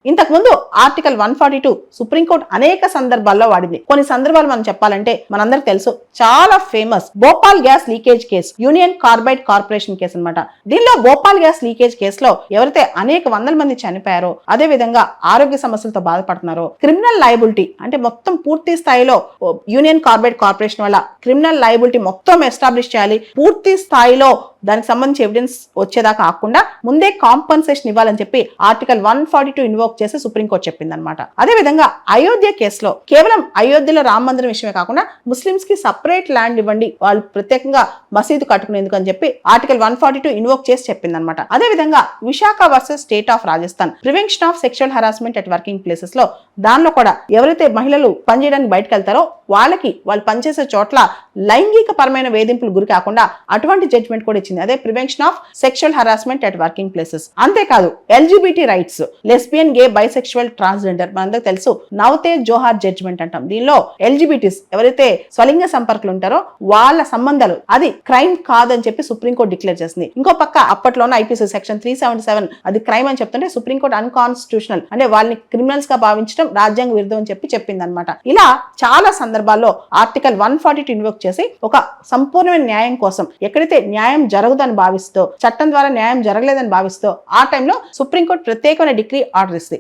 ఇంతకు ముందు article 142 supreme court అనేక సందర్భాల్లో వాడింది. కొన్ని సందర్భాలు మనం చెప్పాలంటే మనందరికి తెలుసు, చాలా famous Bhopal gas leakage case, union carbide corporation case అన్నమాట. దీనిలో భోపాల్ గ్యాస్ లీకేజ్ కేసులో ఎవరైతే అనేక వందల మంది చనిపోయారో, అదే విధంగా ఆరోగ్య సమస్యలతో బాధపడుతున్నారో, క్రిమినల్ లయబిలిటీ అంటే మొత్తం పూర్తి స్థాయిలో యూనియన్ కార్బైడ్ కార్పొరేషన్ వల్ల క్రిమినల్ లయబిలిటీ మొత్తం ఎస్టాబ్లిష్ చేయాలి, పూర్తి స్థాయిలో దానికి సంబంధించి ఎవిడెన్స్ వచ్చేదాకా కాకుండా ముందే కాంపన్సేషన్ ఇవ్వాలని చెప్పి ఆర్టికల్ 142 ఇన్వోక్ చేసి సుప్రీంకోర్టు చెప్పింది అనమాట. అదే విధంగా అయోధ్య కేసులో కేవలం అయోధ్యలో రామ మందిరం విషయమే కాకుండా ముస్లింస్ కి సపరేట్ ల్యాండ్ ఇవ్వండి, వాళ్ళు ప్రత్యేకంగా మసీదు కట్టుకునేందుకు అని చెప్పి ఆర్టికల్ 142 ఇన్వోక్ చేసి చెప్పింది అనమాట. అదే విధంగా Visakha versus state of Rajasthan prevention of sexual harassment at working places లో దానిలో కూడా ఎవరైతే మహిళలు పనిచేయడానికి బయటకు వెళ్తారో వాళ్ళకి వాళ్ళు పనిచేసే చోట్ల లైంగిక పరమైన వేధింపులు గురి కాకుండా అటువంటి జడ్జ్మెంట్ కూడా ఇచ్చింది. అదే prevention of sexual harassment at working places. అంతేకాదు ఎల్జిబిటి రైట్స్, లెస్బియన్, గే, బైసెక్షువల్, ట్రాన్స్జెండర్ మనందరికి తెలుసు నవతేజ్ జోహార్ జడ్జ్మెంట్ అంటాం. దీనిలో ఎల్జిబిటీస్ ఎవరైతే స్వలింగ సంపర్కులు ఉంటారో వాళ్ళ సంబంధాలు అది క్రైమ్ కాదని చెప్పి సుప్రీంకోర్టు డిక్లేర్ చేసింది. ఇంకో పక్క అప్పట్లోనే ఐపీసీ సెక్షన్ 377 అది క్రైమ్ అని చెప్తుంటే సుప్రీంకోర్టు అన్కాన్స్టిట్యూషనల్ అంటే వాళ్ళని క్రిమినల్స్ గా భావించడం రాజ్యాంగ విరుద్ధం అని చెప్పి చెప్పింది అనమాట. ఇలా చాలా సందర్భాల్లో ఆర్టికల్ 142 ఇన్వోక్ చేసి ఒక సంపూర్ణమైన న్యాయం కోసం ఎక్కడైతే న్యాయం జరగదని భావిస్తూ చట్టం ద్వారా న్యాయం జరగలేదని భావిస్తూ ఆ టైంలో సుప్రీంకోర్టు ప్రత్యేకమైన డిగ్రీ ఆర్డర్ ఇస్తుంది.